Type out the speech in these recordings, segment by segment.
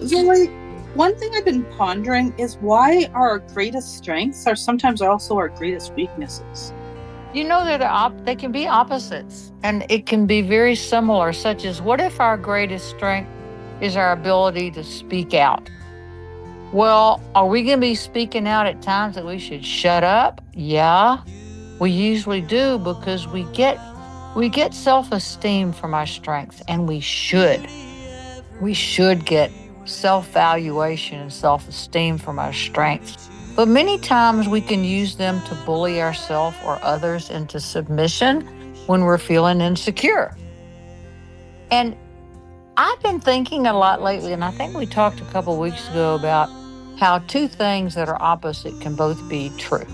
Zoe, one thing I've been pondering is why our greatest strengths are sometimes also our greatest weaknesses. You know that they can be opposites, and it can be very similar, such as what if our greatest strength is our ability to speak out? Well, are we going to be speaking out at times that we should shut up? Yeah, we usually do because we get self-esteem from our strengths, and we should. We should get self-valuation and self-esteem from our strengths. But many times we can use them to bully ourselves or others into submission when we're feeling insecure. And I've been thinking a lot lately, and I think we talked a couple weeks ago about how two things that are opposite can both be true.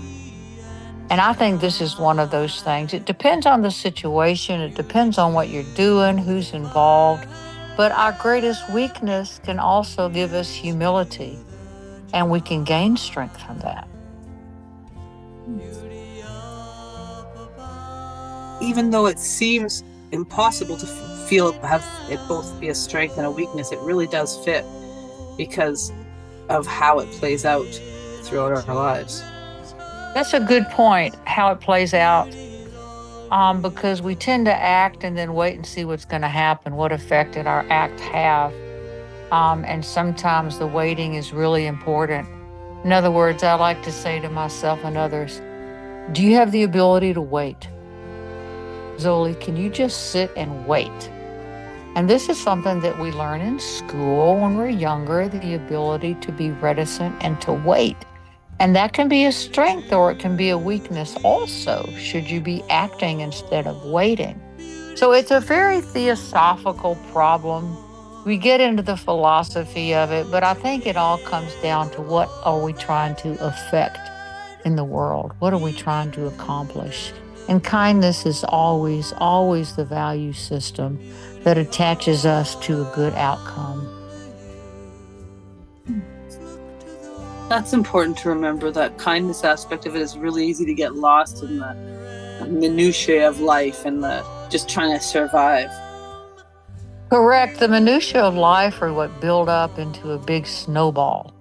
And I think this is one of those things. It depends on the situation, it depends on what you're doing, who's involved. But our greatest weakness can also give us humility, and we can gain strength from that. Even though it seems impossible to have it both be a strength and a weakness, it really does fit because of how it plays out throughout our lives. That's a good point, how it plays out. Because we tend to act and then wait and see what's going to happen, what effect did our act have. And sometimes the waiting is really important. In other words, I like to say to myself and others, do you have the ability to wait? Zoli, can you just sit and wait? And this is something that we learn in school when we're younger, the ability to be reticent and to wait. And that can be a strength or it can be a weakness also, should you be acting instead of waiting. So it's a very theosophical problem. We get into the philosophy of it, but I think it all comes down to what are we trying to affect in the world? What are we trying to accomplish? And kindness is always, always the value system that attaches us to a good outcome. That's important to remember. That kindness aspect of it is really easy to get lost in the minutiae of life and the just trying to survive. Correct. The minutiae of life are what build up into a big snowball.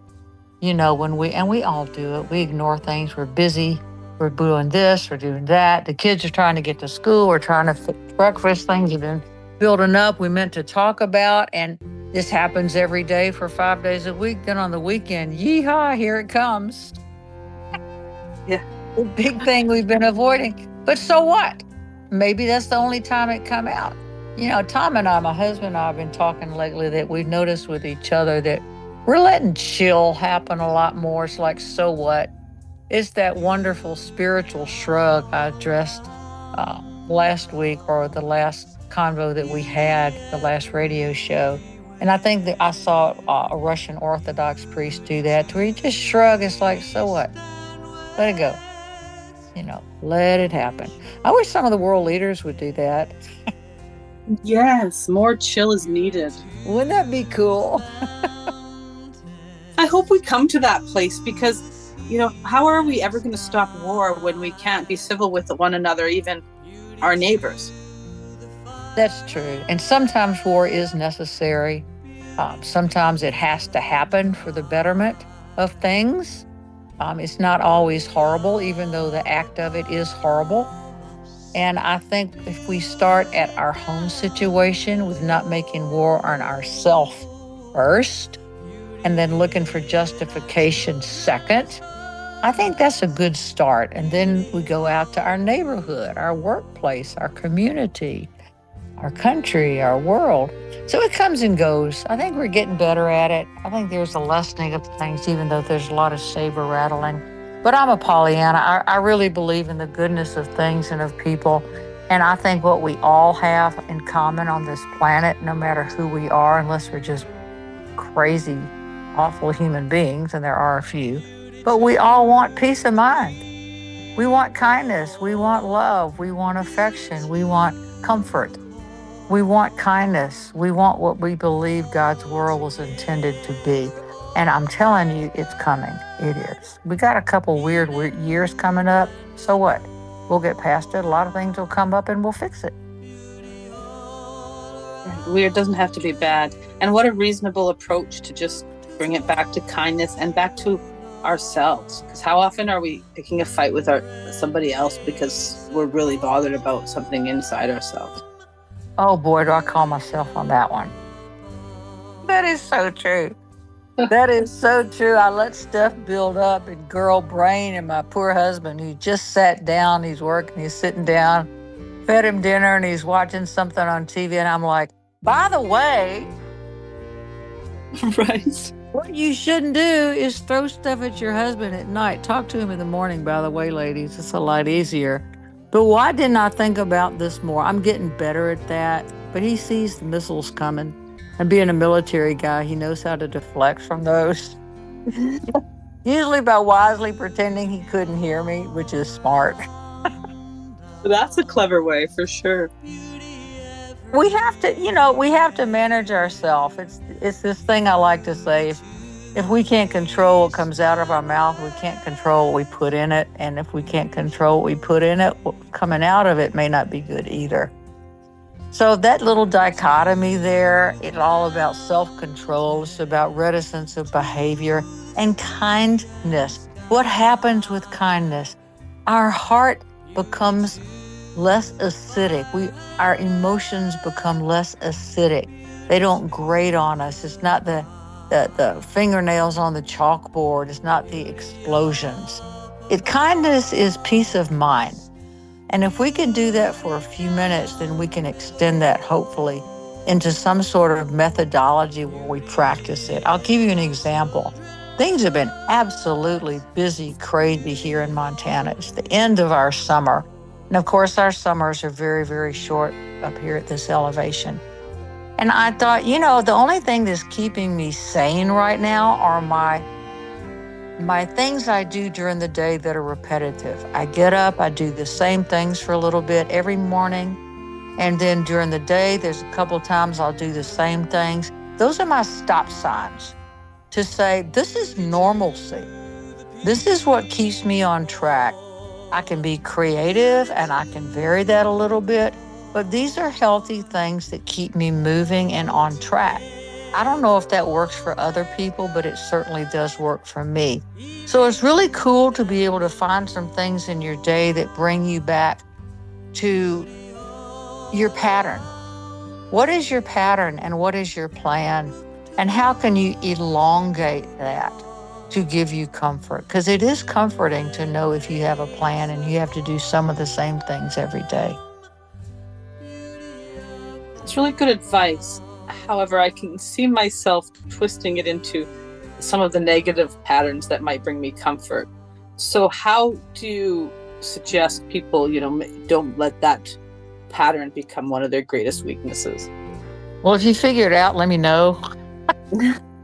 You know, when we all do it, we ignore things. We're busy. We're doing this. We're doing that. The kids are trying to get to school. We're trying to fix breakfast. Things have been building up. We meant to talk about, and this happens every day for 5 days a week. Then on the weekend, yeehaw, here it comes. Yeah. The big thing we've been avoiding. But so what? Maybe that's the only time it come out. You know, Tom and I, my husband and I, have been talking lately that we've noticed with each other that we're letting chill happen a lot more. It's like, so what? It's that wonderful spiritual shrug I addressed last week, or the last convo that we had, the last radio show. And I think that I saw a Russian Orthodox priest do that, where he just shrug. It's like, so what? Let it go. You know, let it happen. I wish some of the world leaders would do that. Yes, more chill is needed. Wouldn't that be cool? I hope we come to that place because, you know, how are we ever going to stop war when we can't be civil with one another, even our neighbors? That's true. And sometimes war is necessary. Sometimes it has to happen for the betterment of things. It's not always horrible, even though the act of it is horrible. And I think if we start at our home situation with not making war on ourselves first, and then looking for justification second, I think that's a good start. And then we go out to our neighborhood, our workplace, our community, our country, our world. So it comes and goes. I think we're getting better at it. I think there's a lessening of things, even though there's a lot of saber rattling. But I'm a Pollyanna. I really believe in the goodness of things and of people. And I think what we all have in common on this planet, no matter who we are, unless we're just crazy, awful human beings, and there are a few, but we all want peace of mind. We want kindness. We want love. We want affection. We want comfort. We want kindness. We want what we believe God's world was intended to be. And I'm telling you, it's coming. It is. We got a couple weird years coming up. So what? We'll get past it. A lot of things will come up and we'll fix it. Weird doesn't have to be bad. And what a reasonable approach to just bring it back to kindness and back to ourselves. Because how often are we picking a fight with somebody else because we're really bothered about something inside ourselves? Oh boy, do I call myself on that one. That is so true. That is so true. I let stuff build up in girl brain, and my poor husband, who just sat down, he's working, he's sitting down, fed him dinner, and he's watching something on TV. And I'm like, by the way, Right. what you shouldn't do is throw stuff at your husband at night. Talk to him in the morning, by the way, ladies. It's a lot easier. But why didn't I think about this more? I'm getting better at that. But he sees the missiles coming. And being a military guy, he knows how to deflect from those. Usually by wisely pretending he couldn't hear me, which is smart. That's a clever way for sure. We have to manage ourselves. It's this thing I like to say. If we can't control what comes out of our mouth, we can't control what we put in it. And if we can't control what we put in it, what coming out of it may not be good either. So that little dichotomy there, it's all about self-control. It's about reticence of behavior and kindness. What happens with kindness? Our heart becomes less acidic. Our emotions become less acidic. They don't grate on us. It's not the fingernails on the chalkboard. It's not the explosions. Kindness is peace of mind. And if we can do that for a few minutes, then we can extend that hopefully into some sort of methodology where we practice it. I'll give you an example. Things have been absolutely busy, crazy here in Montana. It's the end of our summer. And of course, our summers are very, very short up here at this elevation. And I thought, the only thing that's keeping me sane right now are my things I do during the day that are repetitive. I get up, I do the same things for a little bit every morning. And then during the day, there's a couple times I'll do the same things. Those are my stop signs to say, this is normalcy. This is what keeps me on track. I can be creative and I can vary that a little bit, but these are healthy things that keep me moving and on track. I don't know if that works for other people, but it certainly does work for me. So it's really cool to be able to find some things in your day that bring you back to your pattern. What is your pattern and what is your plan? And how can you elongate that to give you comfort? Because it is comforting to know if you have a plan and you have to do some of the same things every day. It's really good advice. However, I can see myself twisting it into some of the negative patterns that might bring me comfort. So how do you suggest people, don't let that pattern become one of their greatest weaknesses? Well, if you figure it out, let me know.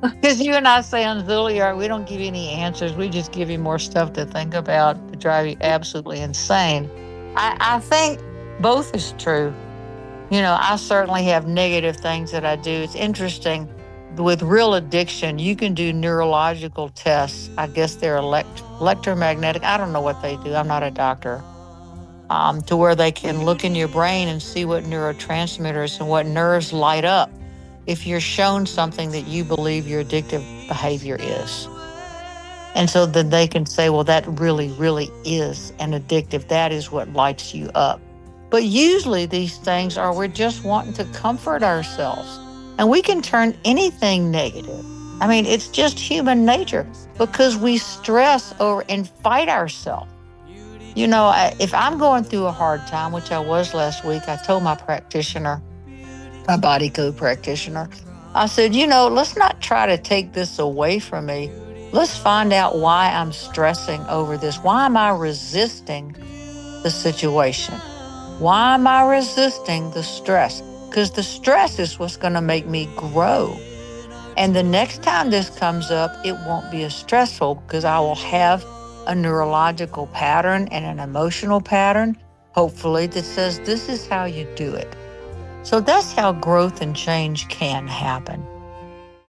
Because you and I say on Zilliard, we don't give you any answers. We just give you more stuff to think about to drive you absolutely insane. I think both is true. I certainly have negative things that I do. It's interesting. With real addiction, you can do neurological tests. I guess they're electromagnetic. I don't know what they do. I'm not a doctor. To where they can look in your brain and see what neurotransmitters and what nerves light up if you're shown something that you believe your addictive behavior is. And so then they can say, well, that really, really is an addictive. That is what lights you up. But usually these things are we're just wanting to comfort ourselves. And we can turn anything negative. I mean, it's just human nature because we stress over and fight ourselves. If I'm going through a hard time, which I was last week, I told my practitioner, my body code practitioner, I said, let's not try to take this away from me. Let's find out why I'm stressing over this. Why am I resisting the situation? Why am I resisting the stress? Because the stress is what's going to make me grow. And the next time this comes up, it won't be as stressful because I will have a neurological pattern and an emotional pattern, hopefully, that says this is how you do it. So that's how growth and change can happen.